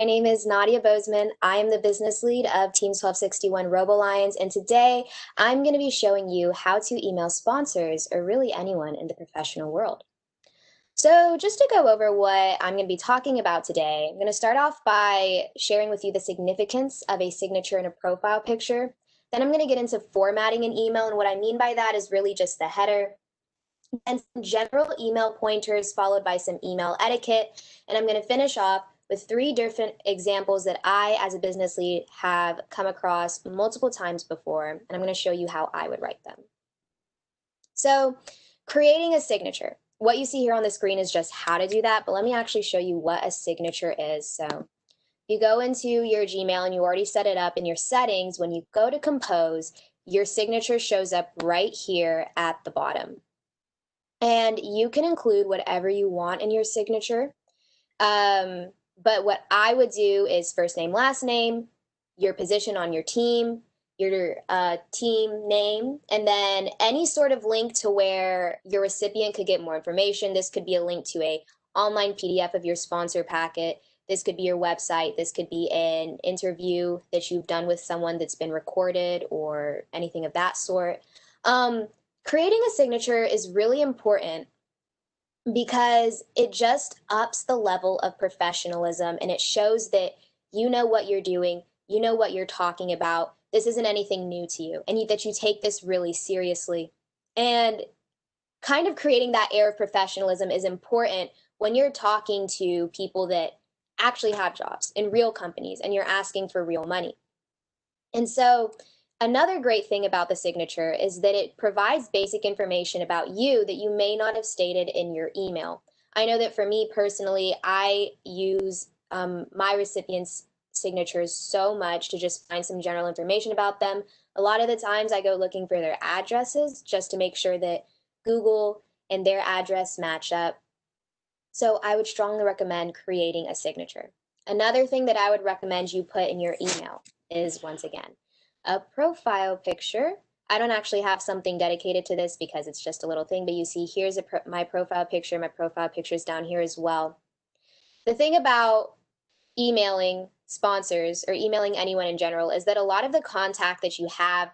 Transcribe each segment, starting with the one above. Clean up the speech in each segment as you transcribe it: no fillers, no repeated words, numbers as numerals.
My name is Nadia Bozeman. I am the business lead of Team 1261 RoboLions, and today I'm going to be showing you how to email sponsors or really anyone in the professional world. So just to go over what I'm going to be talking about today, I'm going to start off by sharing with you the significance of a signature and a profile picture. Then I'm going to get into formatting an email, and what I mean by that is really just the header and some general email pointers followed by some email etiquette. And I'm going to finish off with 3 different examples that I, as a business lead, have come across multiple times before. And I'm going to show you how I would write them. So creating a signature. What you see here on the screen is just how to do that, but let me actually show you what a signature is. So you go into your Gmail and you already set it up in your settings. When you go to compose, your signature shows up right here at the bottom. And you can include whatever you want in your signature. But what I would do is first name, last name, your position on your team, your team name, and then any sort of link to where your recipient could get more information. This could be a link to a online PDF of your sponsor packet. This could be your website. This could be an interview that you've done with someone that's been recorded or anything of that sort. Creating a signature is really important because it just ups the level of professionalism and it shows that you know what you're doing, you know what you're talking about. This isn't anything new to you, and that you take this really seriously. And kind of creating that air of professionalism is important when you're talking to people that actually have jobs in real companies and you're asking for real money. And so another great thing about the signature is that it provides basic information about you that you may not have stated in your email. I know that for me personally, I use my recipients' signatures so much to just find some general information about them. A lot of the times I go looking for their addresses just to make sure that Google and their address match up. So I would strongly recommend creating a signature. Another thing that I would recommend you put in your email is, once again, a profile picture. I don't actually have something dedicated to this because it's just a little thing, but you see here's my profile picture. My profile picture is down here as well. The thing about emailing sponsors or emailing anyone in general is that a lot of the contact that you have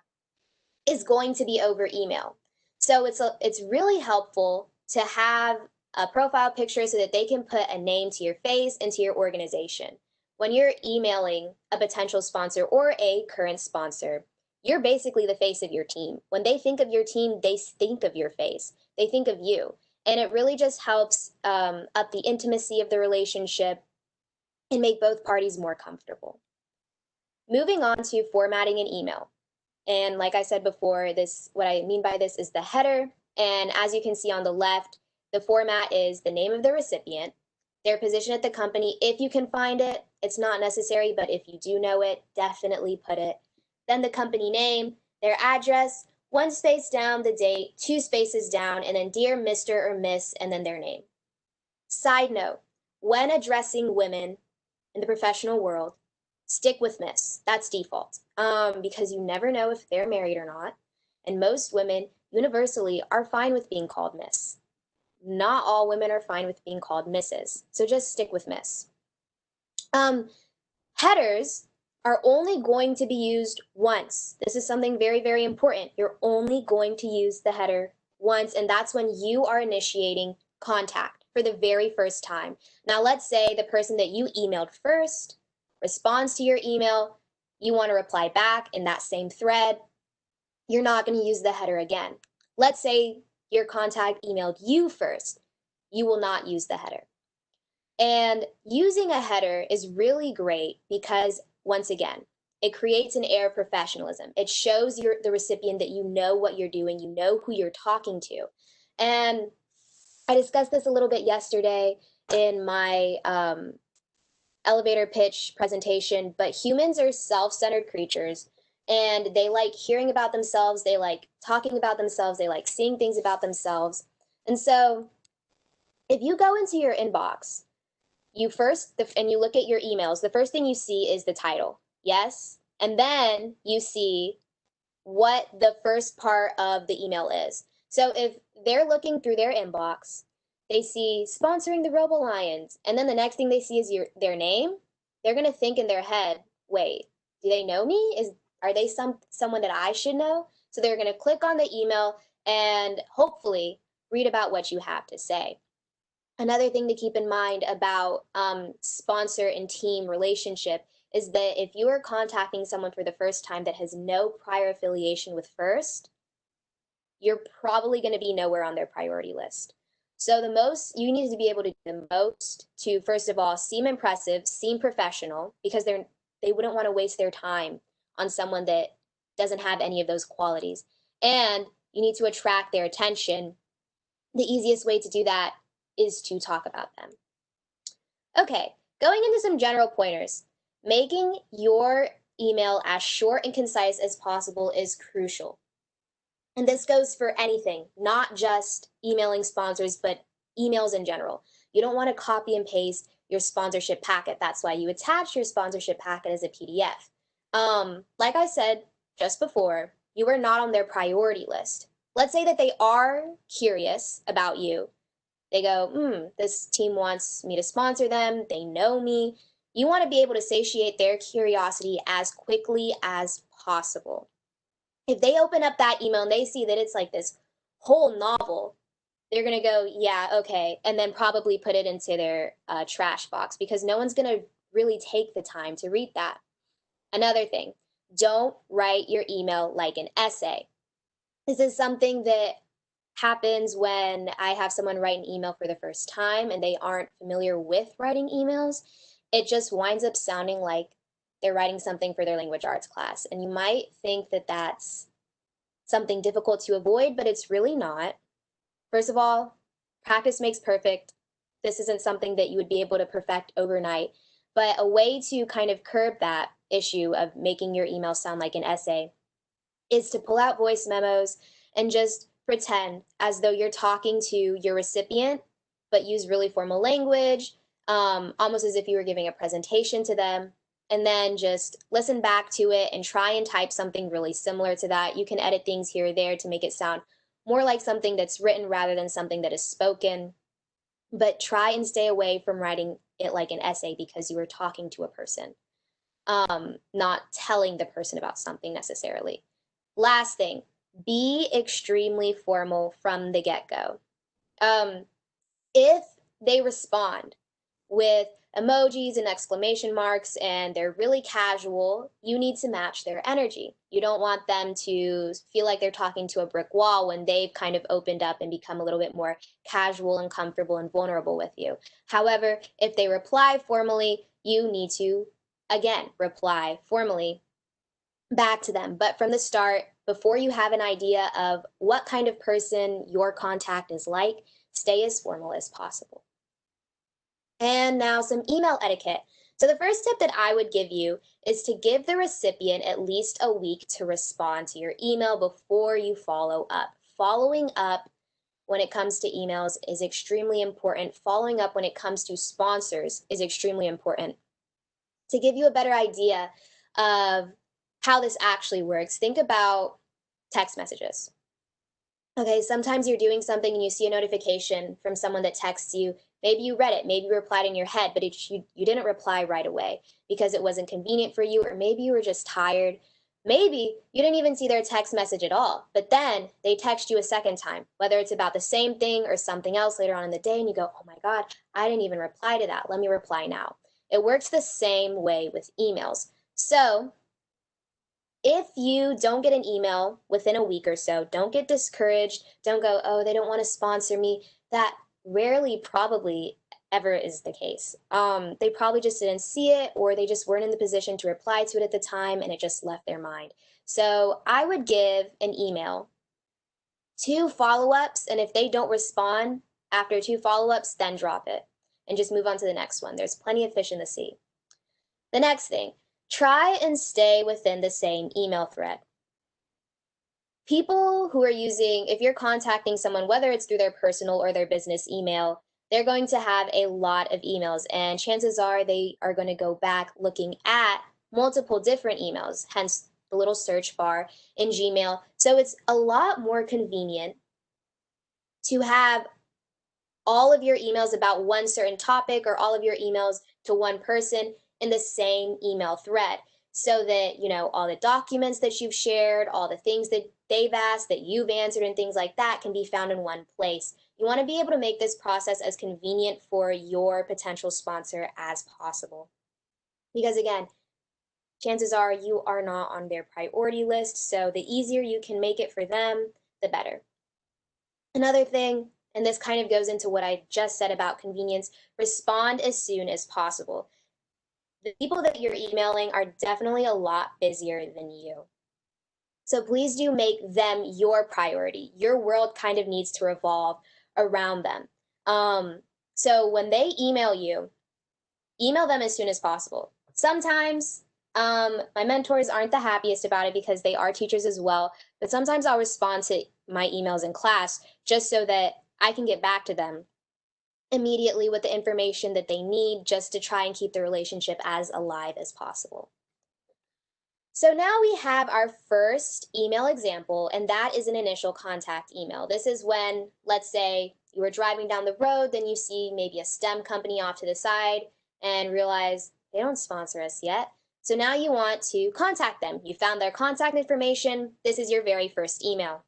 is going to be over email. So it's really helpful to have a profile picture so that they can put a name to your face and to your organization. When you're emailing a potential sponsor or a current sponsor, you're basically the face of your team. When they think of your team, they think of your face. They think of you. And it really just helps up the intimacy of the relationship and make both parties more comfortable. Moving on to formatting an email. And like I said before, what I mean by this is the header. And as you can see on the left, the format is the name of the recipient, their position at the company, if you can find it. It's not necessary, but if you do know it, definitely put it. Then the company name, their address, 1 space down, the date, 2 spaces down, and then dear Mr. or Miss, and then their name. Side note, when addressing women in the professional world, stick with Miss. That's default, because you never know if they're married or not. And most women universally are fine with being called Miss. Not all women are fine with being called Mrs. So just stick with Miss. Headers are only going to be used once. This is something very, very important. You're only going to use the header once, and that's when you are initiating contact for the very first time. Now, let's say the person that you emailed first responds to your email, you want to reply back in that same thread, you're not going to use the header again. Let's say your contact emailed you first, you will not use the header. And using a header is really great because, once again, it creates an air of professionalism. It shows the recipient that you know what you're doing, you know who you're talking to. And I discussed this a little bit yesterday in my elevator pitch presentation, but humans are self-centered creatures and they like hearing about themselves, they like talking about themselves, they like seeing things about themselves. And so if you go into your inbox, and you look at your emails, the first thing you see is the title, yes? And then you see what the first part of the email is. So if they're looking through their inbox, they see sponsoring the RoboLions, and then the next thing they see is their name, they're going to think in their head, wait, do they know me? Are they someone that I should know? So they're going to click on the email and hopefully read about what you have to say. Another thing to keep in mind about sponsor and team relationship is that if you are contacting someone for the first time that has no prior affiliation with First, you're probably going to be nowhere on their priority list. So the most you need to be able to do the most to, first of all, seem impressive, seem professional, because they wouldn't want to waste their time on someone that doesn't have any of those qualities. And you need to attract their attention. The easiest way to do that is to talk about them. Okay, going into some general pointers. Making your email as short and concise as possible is crucial. And this goes for anything, not just emailing sponsors, but emails in general. You don't want to copy and paste your sponsorship packet. That's why you attach your sponsorship packet as a PDF. Like I said just before, you are not on their priority list. Let's say that they are curious about you. They go, this team wants me to sponsor them. They know me. You want to be able to satiate their curiosity as quickly as possible. If they open up that email and they see that it's like this whole novel, they're going to go, yeah, okay, and then probably put it into their trash box because no one's going to really take the time to read that. Another thing, don't write your email like an essay. This is something that happens when I have someone write an email for the first time and they aren't familiar with writing emails. It just winds up sounding like they're writing something for their language arts class. And you might think that that's something difficult to avoid, but it's really not. First of all, practice makes perfect. This isn't something that you would be able to perfect overnight, but a way to kind of curb that issue of making your email sound like an essay is to pull out voice memos and just pretend as though you're talking to your recipient, but use really formal language, almost as if you were giving a presentation to them, and then just listen back to it and try and type something really similar to that. You can edit things here or there to make it sound more like something that's written rather than something that is spoken, but try and stay away from writing it like an essay because you are talking to a person, not telling the person about something necessarily. Last thing, be extremely formal from the get-go. If they respond with emojis and exclamation marks and they're really casual, you need to match their energy. You don't want them to feel like they're talking to a brick wall when they've kind of opened up and become a little bit more casual and comfortable and vulnerable with you. However, if they reply formally, you need to, again, reply formally back to them. But from the start, before you have an idea of what kind of person your contact is like, stay as formal as possible. And now some email etiquette. So the first tip that I would give you is to give the recipient at least a week to respond to your email before you follow up. Following up when it comes to emails is extremely important. Following up when it comes to sponsors is extremely important. To give you a better idea of how this actually works, think about text messages. Okay, sometimes you're doing something and you see a notification from someone that texts you. Maybe you read it, maybe you replied in your head, but you didn't reply right away because it wasn't convenient for you, or maybe you were just tired. Maybe you didn't even see their text message at all, but then they text you a second time, whether it's about the same thing or something else later on in the day, and you go, oh my God, I didn't even reply to that. Let me reply now. It works the same way with emails. So if you don't get an email within a week or so, don't get discouraged. Don't go, oh, they don't want to sponsor me. That rarely probably ever is the case. They probably just didn't see it, or they just weren't in the position to reply to it at the time and it just left their mind. So I would give an email 2 follow-ups, and if they don't respond after 2 follow-ups, then drop it and just move on to the next one. There's plenty of fish in the sea. The next thing, try and stay within the same email thread. People who are using, if you're contacting someone, whether it's through their personal or their business email, they're going to have a lot of emails, and chances are they are going to go back looking at multiple different emails, hence the little search bar in Gmail. So it's a lot more convenient to have all of your emails about one certain topic or all of your emails to one person in the same email thread so that, all the documents that you've shared, all the things that they've asked, that you've answered, and things like that can be found in one place. You want to be able to make this process as convenient for your potential sponsor as possible. Because again, chances are you are not on their priority list, so the easier you can make it for them, the better. Another thing, and this kind of goes into what I just said about convenience, respond as soon as possible. The people that you're emailing are definitely a lot busier than you. So please do make them your priority. Your world kind of needs to revolve around them. So when they email you, email them as soon as possible. Sometimes my mentors aren't the happiest about it because they are teachers as well, but sometimes I'll respond to my emails in class just so that I can get back to them immediately with the information that they need just to try and keep the relationship as alive as possible. So now we have our first email example, and that is an initial contact email. This is when, let's say, you were driving down the road, then you see maybe a STEM company off to the side and realize they don't sponsor us yet. So now you want to contact them. You found their contact information. This is your very first email.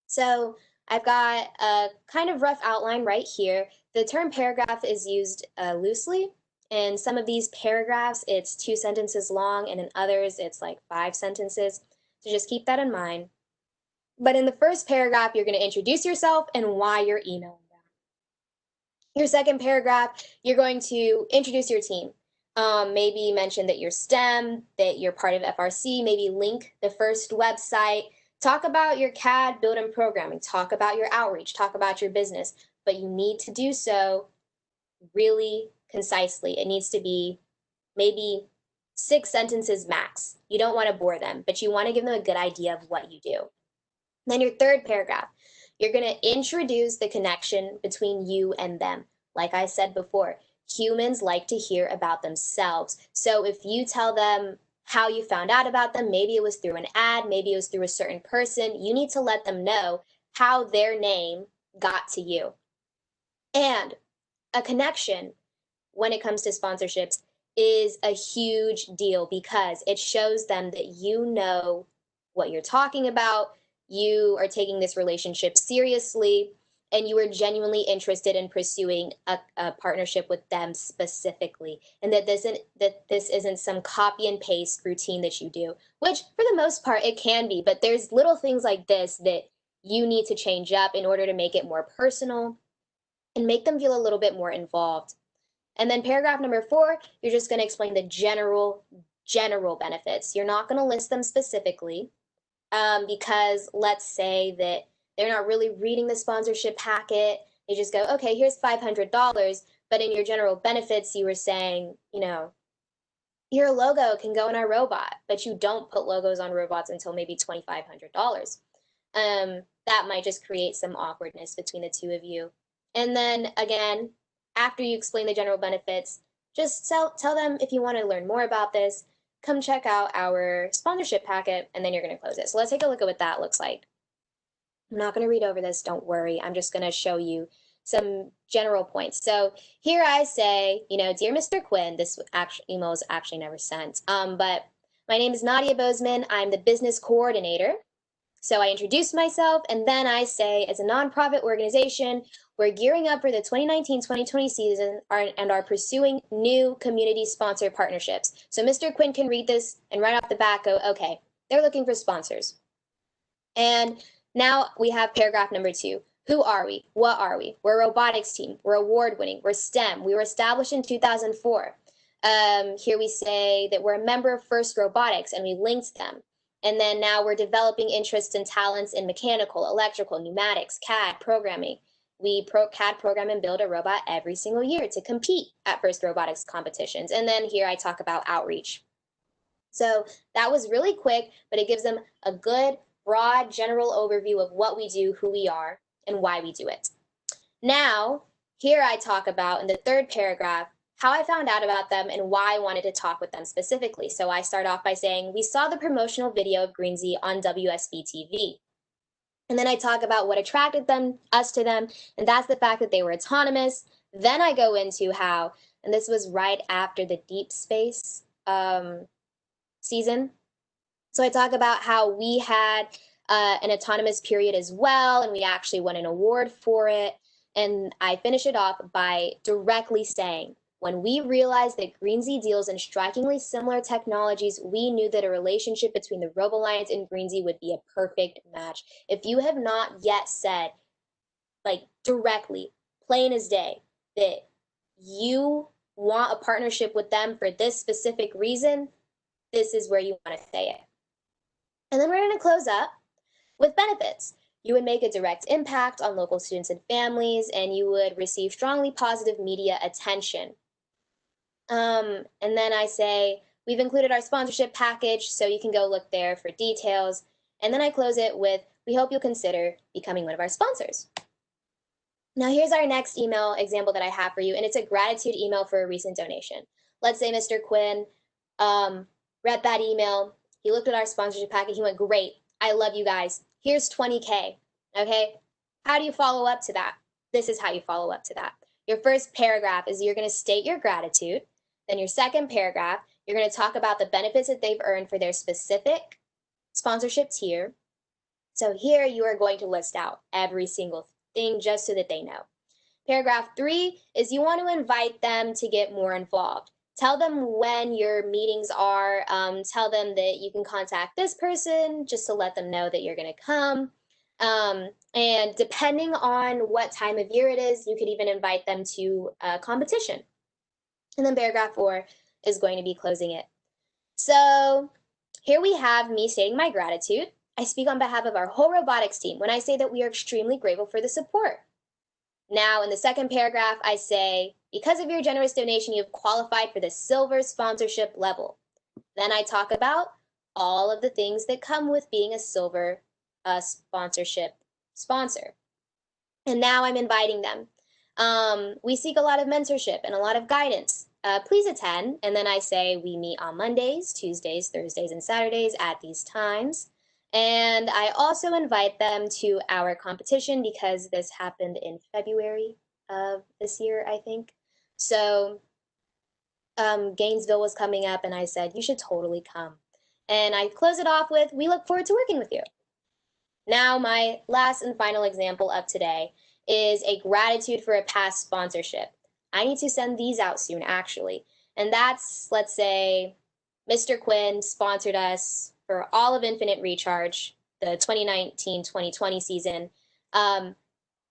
So I've got a kind of rough outline right here. The term paragraph is used loosely. In some of these paragraphs, it's 2 sentences long, and in others, it's like 5 sentences. So just keep that in mind. But in the first paragraph, you're going to introduce yourself and why you're emailing them. Your second paragraph, you're going to introduce your team. Maybe mention that you're STEM, that you're part of FRC, maybe link the first website. Talk about your CAD build and programming. Talk about your outreach. Talk about your business. But you need to do so really concisely. It needs to be maybe 6 sentences max. You don't want to bore them, but you want to give them a good idea of what you do. Then your third paragraph, you're going to introduce the connection between you and them. Like I said before, humans like to hear about themselves. So if you tell them how you found out about them, maybe it was through an ad, maybe it was through a certain person, you need to let them know how their name got to you. And a connection, when it comes to sponsorships, is a huge deal because it shows them that you know what you're talking about, you are taking this relationship seriously, and you are genuinely interested in pursuing a partnership with them specifically, and that this isn't some copy and paste routine that you do, which for the most part it can be, but there's little things like this that you need to change up in order to make it more personal and make them feel a little bit more involved. And then paragraph number 4, you're just going to explain the general benefits. You're not going to list them specifically because let's say that they're not really reading the sponsorship packet. They just go, okay, here's $500. But in your general benefits, you were saying, your logo can go in our robot, but you don't put logos on robots until maybe $2,500. That might just create some awkwardness between the two of you. And then again, after you explain the general benefits, just tell them if you want to learn more about this, come check out our sponsorship packet, and then you're going to close it. So let's take a look at what that looks like. I'm not going to read over this, don't worry. I'm just going to show you some general points. So here I say, dear Mr. Quinn, this email was actually never sent, but my name is Nadia Bozeman. I'm the business coordinator. So I introduce myself, and then I say, as a nonprofit organization, we're gearing up for the 2019-2020 season and are pursuing new community-sponsored partnerships. So Mr. Quinn can read this and right off the bat go, okay, they're looking for sponsors. And now we have paragraph number 2. Who are we? What are we? We're a robotics team. We're award-winning. We're STEM. We were established in 2004. Here we say that we're a member of FIRST Robotics, and we linked them. And then now we're developing interests and talents in mechanical, electrical, pneumatics, CAD, programming. We CAD program and build a robot every single year to compete at FIRST Robotics competitions. And then here I talk about outreach. So that was really quick, but it gives them a good, broad, general overview of what we do, who we are, and why we do it. Now, here I talk about, in the third paragraph, how I found out about them and why I wanted to talk with them specifically. So I start off by saying, we saw the promotional video of Greensey on WSB TV. And then I talk about what attracted us to them, and that's the fact that they were autonomous. Then I go into how and this was right after the Deep Space season. So I talk about how we had an autonomous period as well, and we actually won an award for it. And I finish it off by directly saying, when we realized that Greensea deals in strikingly similar technologies, we knew that a relationship between the Robo Alliance and Greensea would be a perfect match. If you have not yet said, like directly, plain as day, that you want a partnership with them for this specific reason, this is where you want to say it. And then we're going to close up with benefits. You would make a direct impact on local students and families, and you would receive strongly positive media attention. And then I say, we've included our sponsorship package, so you can go look there for details. And then I close it with, we hope you'll consider becoming one of our sponsors. Now here's our next email example that I have for you, and it's a gratitude email for a recent donation. Let's say Mr. Quinn read that email. He looked at our sponsorship packet. He went, great. I love you guys. Here's 20K. Okay. How do you follow up to that? This is how you follow up to that. Your first paragraph is you're going to state your gratitude. Then your second paragraph, you're going to talk about the benefits that they've earned for their specific sponsorship tier. So here you are going to list out every single thing just so that they know. Paragraph 3 is you want to invite them to get more involved. Tell them when your meetings are. Tell them that you can contact this person just to let them know that you're going to come. And depending on what time of year it is, you could even invite them to a competition. And then paragraph 4 is going to be closing it. So here we have me stating my gratitude. I speak on behalf of our whole robotics team when I say that we are extremely grateful for the support. Now, in the second paragraph, I say, because of your generous donation, you have qualified for the silver sponsorship level. Then I talk about all of the things that come with being a silver sponsorship sponsor. And now I'm inviting them. We seek a lot of mentorship and a lot of guidance. Please attend. And then I say we meet on Mondays, Tuesdays, Thursdays, and Saturdays at these times. And I also invite them to our competition because this happened in February of this year, I think. So Gainesville was coming up, and I said, you should totally come. And I close it off with, we look forward to working with you. Now, my last and final example of today is a gratitude for a past sponsorship. I need to send these out soon, actually. And that's, let's say, Mr. Quinn sponsored us for all of Infinite Recharge, the 2019-2020 season.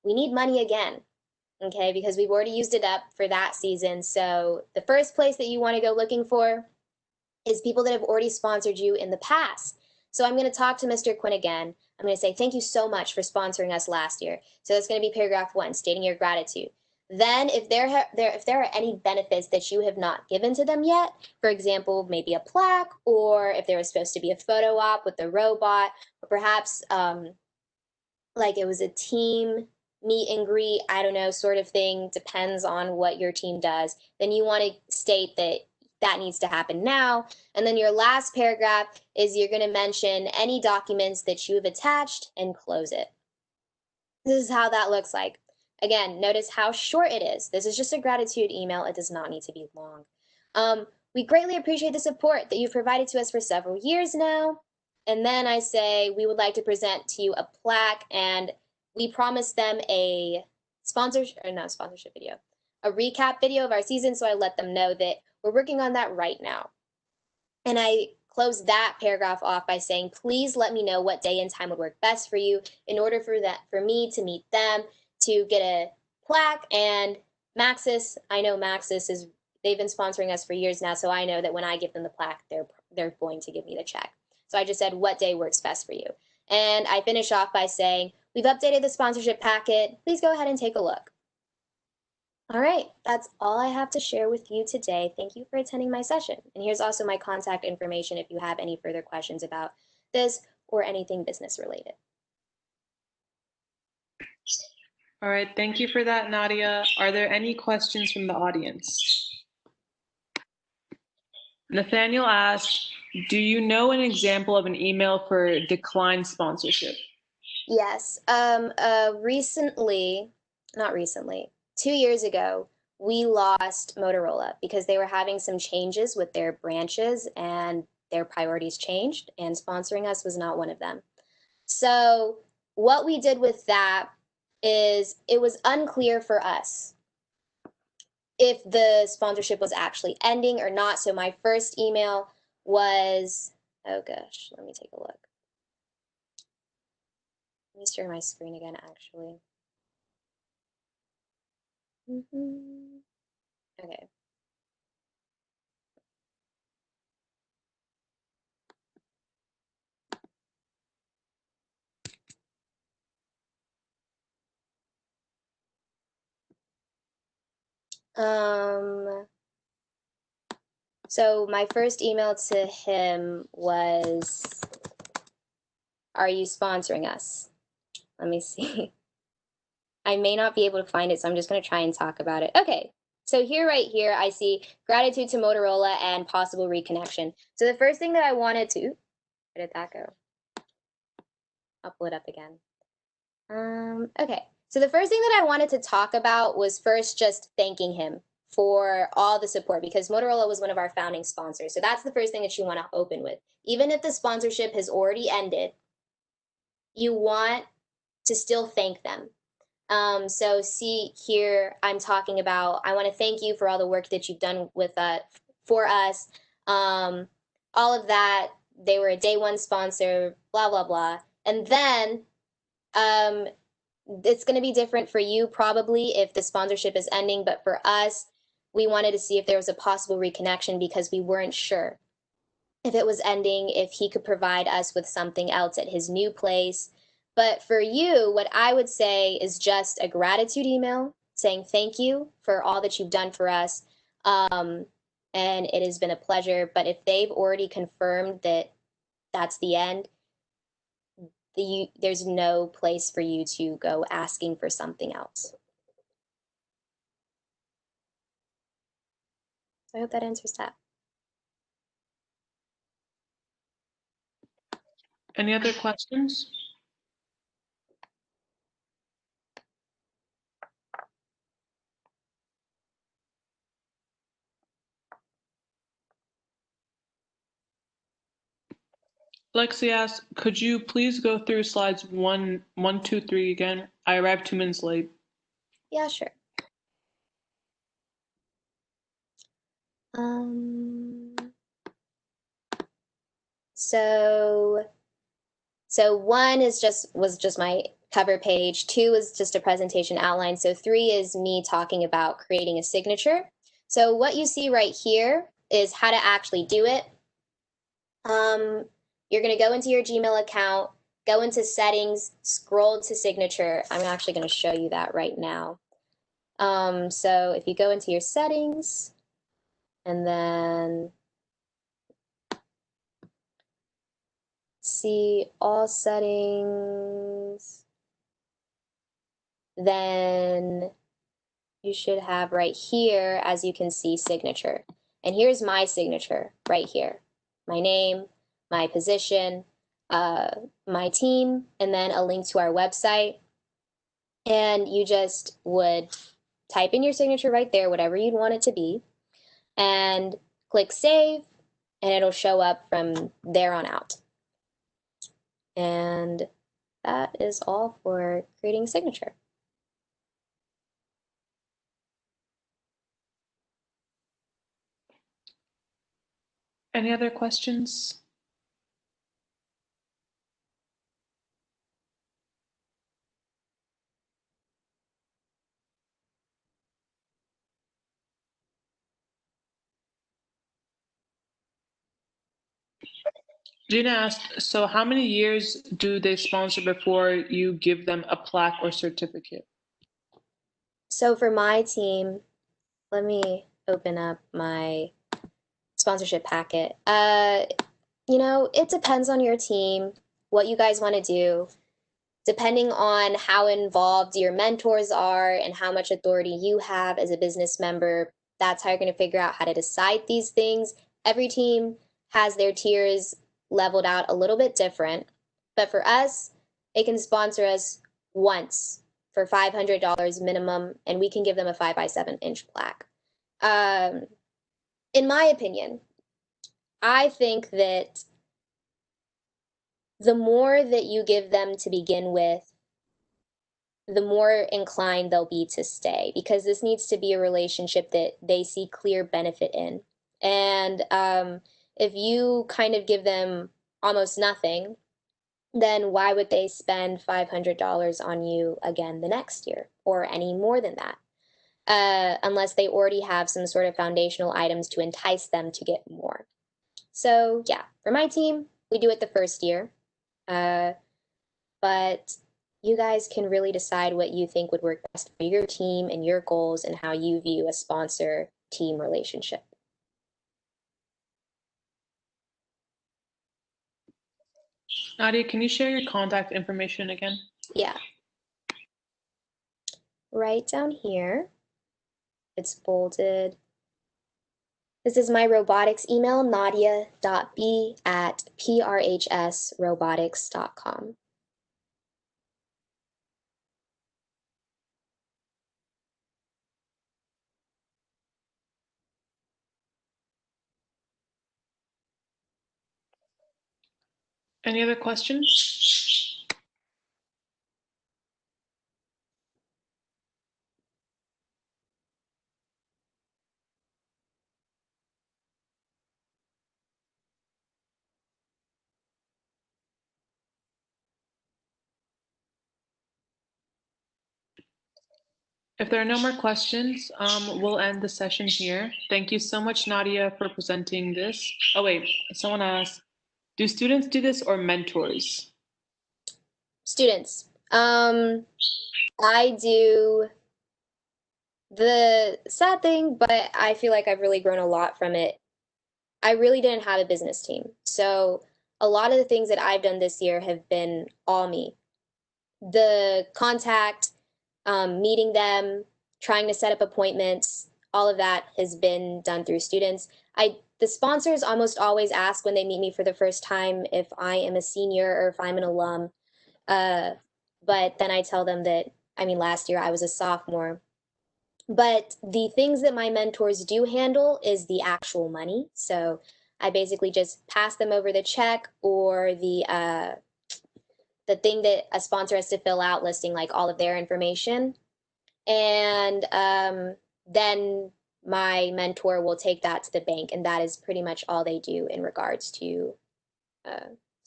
We need money again, okay, because we've already used it up for that season. So the first place that you want to go looking for is people that have already sponsored you in the past. So I'm going to talk to Mr. Quinn again. I'm going to say, thank you so much for sponsoring us last year. So that's going to be paragraph 1, stating your gratitude. Then if there are any benefits that you have not given to them yet, for example, maybe a plaque, or if there was supposed to be a photo op with the robot, or perhaps like it was a team meet and greet, I don't know, sort of thing, depends on what your team does, then you want to state that that needs to happen now. And then your last paragraph is you're going to mention any documents that you have attached and close it. This is how that looks like. Again, notice how short it is. This is just a gratitude email. It does not need to be long. We greatly appreciate the support that you've provided to us for several years now. And then I say, we would like to present to you a plaque, and we promised them a sponsorship video, a recap video of our season. So I let them know that we're working on that right now. And I close that paragraph off by saying, please let me know what day and time would work best for you in order for me to meet them, to get a plaque. And Maxis, I know Maxis they've been sponsoring us for years now, so I know that when I give them the plaque, they're going to give me the check. So I just said, what day works best for you? And I finish off by saying, we've updated the sponsorship packet. Please go ahead and take a look. All right, that's all I have to share with you today. Thank you for attending my session. And here's also my contact information if you have any further questions about this or anything business related. All right, thank you for that, Nadia. Are there any questions from the audience? Nathaniel asked, do you know an example of an email for declined sponsorship? Yes, not recently, 2 years ago, we lost Motorola because they were having some changes with their branches and their priorities changed, and sponsoring us was not one of them. So what we did with that is it was unclear for us if the sponsorship was actually ending or not. So my first email was, oh gosh, let me take a look. Let me share my screen again, actually. Okay. So my first email to him was, "Are you sponsoring us?" Let me see. I may not be able to find it, so I'm just going to try and talk about it. Okay. So here, right here, I see gratitude to Motorola and possible reconnection. So the first thing that I wanted to, where did that go? I'll pull it up again. Okay. So the first thing that I wanted to talk about was first just thanking him for all the support, because Motorola was one of our founding sponsors. So that's the first thing that you want to open with. Even if the sponsorship has already ended, you want to still thank them. So see here, I'm talking about, I want to thank you for all the work that you've done with for us. All of that. They were a day one sponsor, blah, blah, blah. And then it's going to be different for you probably if the sponsorship is ending, but for us, we wanted to see if there was a possible reconnection because we weren't sure if it was ending, if he could provide us with something else at his new place. But for you, what I would say is just a gratitude email saying thank you for all that you've done for us. And it has been a pleasure. But if they've already confirmed that that's the end, there's no place for you to go asking for something else. So I hope that answers that. Any other questions? Lexi asks, could you please go through slides 1, 2, 3 again? I arrived 2 minutes late. Yeah, sure. So one is was just my cover page. 2 is just a presentation outline. So 3 is me talking about creating a signature. So what you see right here is how to actually do it. You're going to go into your Gmail account, go into settings, scroll to signature. I'm actually going to show you that right now. So if you go into your settings and then see all settings, then you should have right here, as you can see, signature. And here's my signature right here. My name, my position, my team, and then a link to our website. And you just would type in your signature right there, whatever you'd want it to be, and click save, and it'll show up from there on out. And that is all for creating a signature. Any other questions? Gina asked, so how many years do they sponsor before you give them a plaque or certificate? So for my team, let me open up my sponsorship packet. It depends on your team, what you guys want to do. Depending on how involved your mentors are and how much authority you have as a business member, that's how you're going to figure out how to decide these things. Every team has their tiers leveled out a little bit different, but for us, it can sponsor us once for $500 minimum, and we can give them a 5 by 7 inch plaque. In my opinion, I think that the more that you give them to begin with, the more inclined they'll be to stay, because this needs to be a relationship that they see clear benefit in. And if you kind of give them almost nothing, then why would they spend $500 on you again the next year or any more than that? Unless they already have some sort of foundational items to entice them to get more. So yeah, for my team, we do it the first year. But you guys can really decide what you think would work best for your team and your goals and how you view a sponsor-team relationship. Nadia, can you share your contact information again? Yeah. Right down here, it's bolded. This is my robotics email, nadia.b@prhsrobotics.com. Any other questions? If there are no more questions, we'll end the session here. Thank you so much, Nadia, for presenting this. Oh, wait, someone asked, do students do this or mentors? Students. I do. The sad thing, but I feel like I've really grown a lot from it. I really didn't have a business team. So a lot of the things that I've done this year have been all me. The contact, meeting them, trying to set up appointments, all of that has been done through students. The sponsors almost always ask when they meet me for the first time if I am a senior or if I'm an alum. But then I tell them that, I mean, last year I was a sophomore. But the things that my mentors do handle is the actual money. So I basically just pass them over the check or the thing that a sponsor has to fill out listing like all of their information. And then my mentor will take that to the bank, and that is pretty much all they do in regards to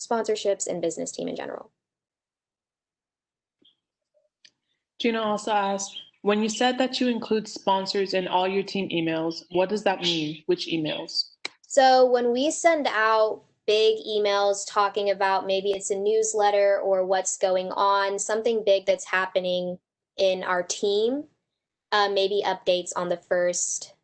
sponsorships and business team in general. Gina also asked, when you said that you include sponsors in all your team emails, what does that mean? Which emails? So when we send out big emails talking about maybe it's a newsletter or what's going on, something big that's happening in our team, maybe updates on the first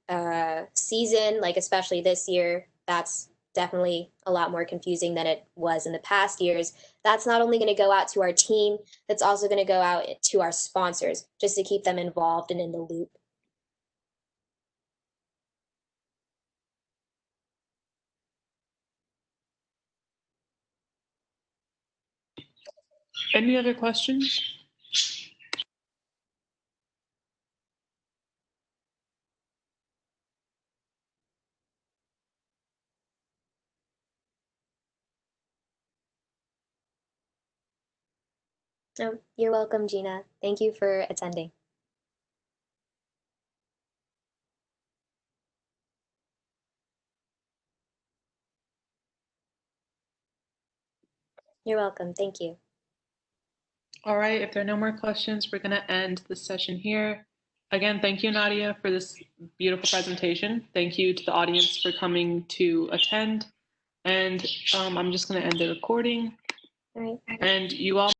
season, like especially this year, that's definitely a lot more confusing than it was in the past years. That's not only going to go out to our team, that's also going to go out to our sponsors just to keep them involved and in the loop. Any other questions? Oh, you're welcome, Gina. Thank you for attending. You're welcome. Thank you. All right, if there are no more questions, we're going to end the session here. Again, thank you, Nadia, for this beautiful presentation. Thank you to the audience for coming to attend. And I'm just going to end the recording. All right. And you all